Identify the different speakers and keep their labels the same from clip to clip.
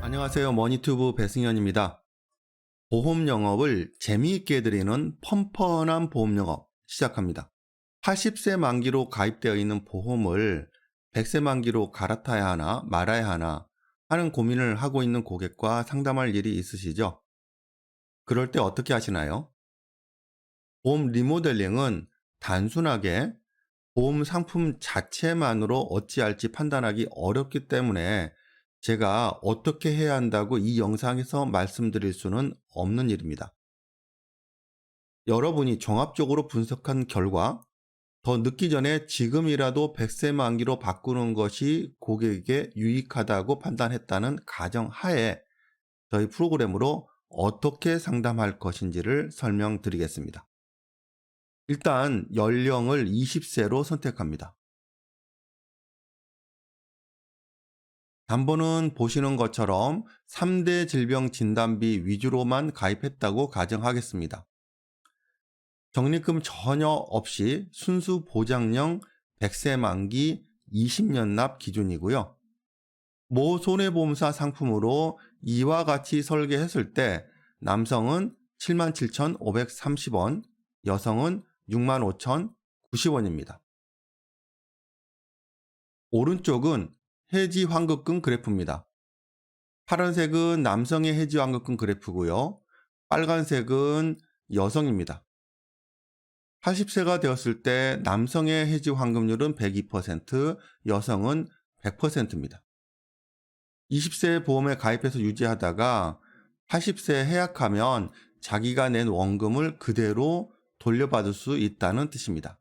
Speaker 1: 안녕하세요. 머니튜브 배승현입니다. 보험 영업을 재미있게 해드리는 펀펀한 보험 영업 시작합니다. 80세 만기로 가입되어 있는 보험을 100세 만기로 갈아타야 하나 말아야 하나 하는 고민을 하고 있는 고객과 상담할 일이 있으시죠? 그럴 때 어떻게 하시나요? 보험 리모델링은 단순하게 보험 상품 자체만으로 어찌할지 판단하기 어렵기 때문에 제가 어떻게 해야 한다고 이 영상에서 말씀드릴 수는 없는 일입니다. 여러분이 종합적으로 분석한 결과 더 늦기 전에 지금이라도 100세 만기로 바꾸는 것이 고객에게 유익하다고 판단했다는 가정하에 저희 프로그램으로 어떻게 상담할 것인지를 설명드리겠습니다. 일단 연령을 20세로 선택합니다. 담보는 보시는 것처럼 3대 질병 진단비 위주로만 가입했다고 가정하겠습니다. 적립금 전혀 없이 순수 보장형 100세 만기 20년 납 기준이고요. 모 손해보험사 상품으로 이와 같이 설계했을 때 남성은 77,530원, 여성은 65,090원입니다. 오른쪽은 해지 환급금 그래프입니다. 파란색은 남성의 해지 환급금 그래프고요. 빨간색은 여성입니다. 80세가 되었을 때 남성의 해지 환급률은 102%, 여성은 100%입니다. 20세 보험에 가입해서 유지하다가 80세 해약하면 자기가 낸 원금을 그대로 돌려받을 수 있다는 뜻입니다.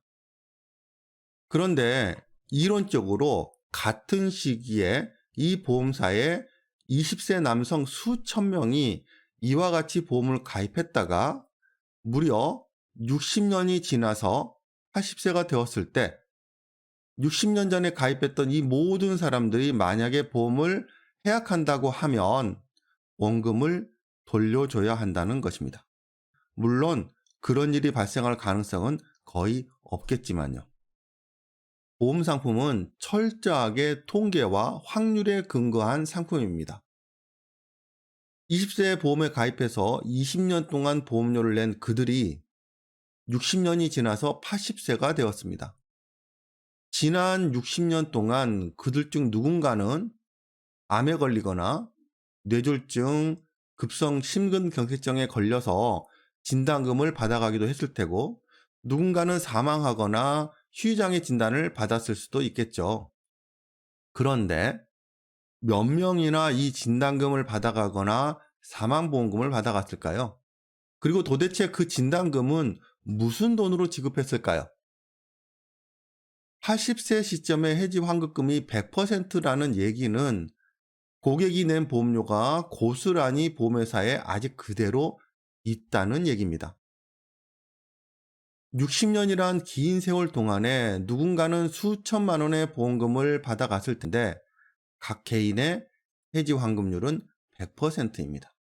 Speaker 1: 그런데 이론적으로 같은 시기에 이 보험사에 20세 남성 수천 명이 이와 같이 보험을 가입했다가 무려 60년이 지나서 80세가 되었을 때 60년 전에 가입했던 이 모든 사람들이 만약에 보험을 해약한다고 하면 원금을 돌려줘야 한다는 것입니다. 물론 그런 일이 발생할 가능성은 거의 없겠지만요. 보험 상품은 철저하게 통계와 확률에 근거한 상품입니다. 20세 보험에 가입해서 20년 동안 보험료를 낸 그들이 60년이 지나서 80세가 되었습니다. 지난 60년 동안 그들 중 누군가는 암에 걸리거나 뇌졸중, 급성 심근경색증에 걸려서 진단금을 받아가기도 했을 테고 누군가는 사망하거나 휴장의 진단을 받았을 수도 있겠죠. 그런데 몇 명이나 이 진단금을 받아가거나 사망보험금을 받아갔을까요? 그리고 도대체 그 진단금은 무슨 돈으로 지급했을까요? 80세 시점에 해지 환급금이 100%라는 얘기는 고객이 낸 보험료가 고스란히 보험회사에 아직 그대로 있다는 얘기입니다. 60년이란 긴 세월 동안에 누군가는 수천만 원의 보험금을 받아갔을 텐데 각 개인의 해지 환급률은 100%입니다.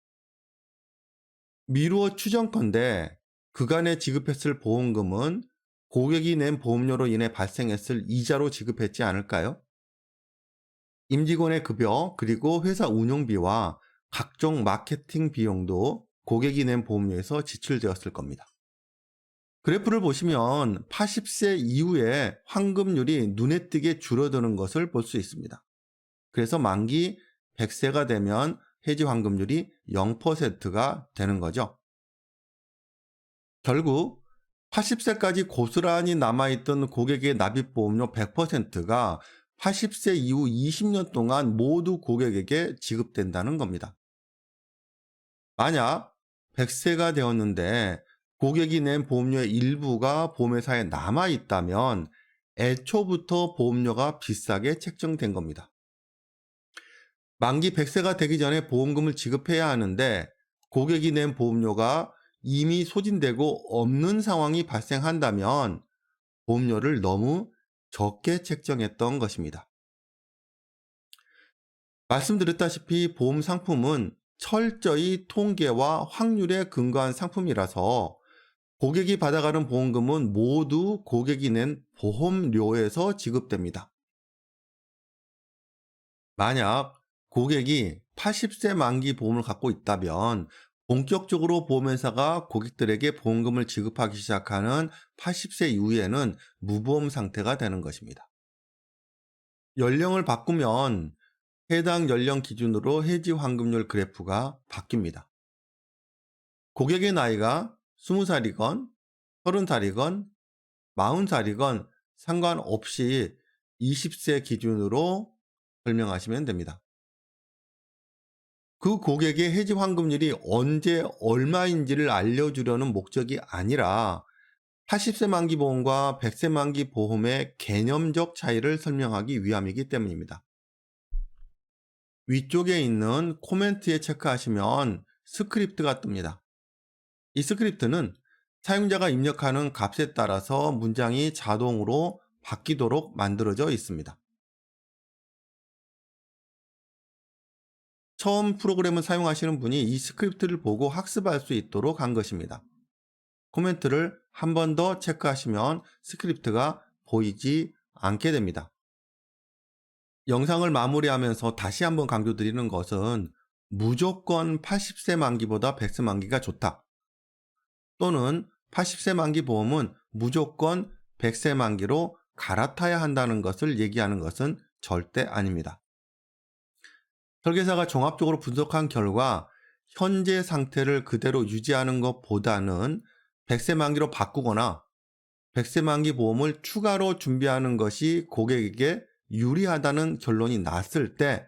Speaker 1: 미루어 추정컨대 그간에 지급했을 보험금은 고객이 낸 보험료로 인해 발생했을 이자로 지급했지 않을까요? 임직원의 급여 그리고 회사 운영비와 각종 마케팅 비용도 고객이 낸 보험료에서 지출되었을 겁니다. 그래프를 보시면 80세 이후에 환급률이 눈에 띄게 줄어드는 것을 볼 수 있습니다. 그래서 만기 100세가 되면 해지 환급률이 0%가 되는 거죠. 결국 80세까지 고스란히 남아있던 고객의 납입보험료 100%가 80세 이후 20년 동안 모두 고객에게 지급된다는 겁니다. 만약 100세가 되었는데 고객이 낸 보험료의 일부가 보험회사에 남아있다면 애초부터 보험료가 비싸게 책정된 겁니다. 만기 100세가 되기 전에 보험금을 지급해야 하는데 고객이 낸 보험료가 이미 소진되고 없는 상황이 발생한다면 보험료를 너무 적게 책정했던 것입니다. 말씀드렸다시피 보험 상품은 철저히 통계와 확률에 근거한 상품이라서 고객이 받아가는 보험금은 모두 고객이 낸 보험료에서 지급됩니다. 만약 고객이 80세 만기 보험을 갖고 있다면 본격적으로 보험회사가 고객들에게 보험금을 지급하기 시작하는 80세 이후에는 무보험 상태가 되는 것입니다. 연령을 바꾸면 해당 연령 기준으로 해지 환급률 그래프가 바뀝니다. 고객의 나이가 20살이건 30살이건 40살이건 상관없이 20세 기준으로 설명하시면 됩니다. 그 고객의 해지 환급률이 언제 얼마인지를 알려주려는 목적이 아니라 80세 만기 보험과 100세 만기 보험의 개념적 차이를 설명하기 위함이기 때문입니다. 위쪽에 있는 코멘트에 체크하시면 스크립트가 뜹니다. 이 스크립트는 사용자가 입력하는 값에 따라서 문장이 자동으로 바뀌도록 만들어져 있습니다. 처음 프로그램을 사용하시는 분이 이 스크립트를 보고 학습할 수 있도록 한 것입니다. 코멘트를 한 번 더 체크하시면 스크립트가 보이지 않게 됩니다. 영상을 마무리하면서 다시 한번 강조드리는 것은 무조건 80세 만기보다 100세 만기가 좋다. 또는 80세 만기 보험은 무조건 100세 만기로 갈아타야 한다는 것을 얘기하는 것은 절대 아닙니다. 설계사가 종합적으로 분석한 결과 현재 상태를 그대로 유지하는 것보다는 100세 만기로 바꾸거나 100세 만기 보험을 추가로 준비하는 것이 고객에게 유리하다는 결론이 났을 때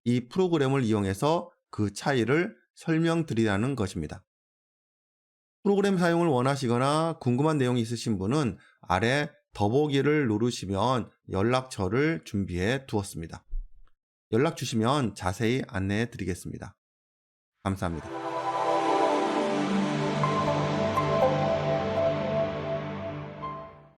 Speaker 1: 이 프로그램을 이용해서 그 차이를 설명드리라는 것입니다. 프로그램 사용을 원하시거나 궁금한 내용이 있으신 분은 아래 더보기를 누르시면 연락처를 준비해 두었습니다. 연락 주시면 자세히 안내해 드리겠습니다. 감사합니다.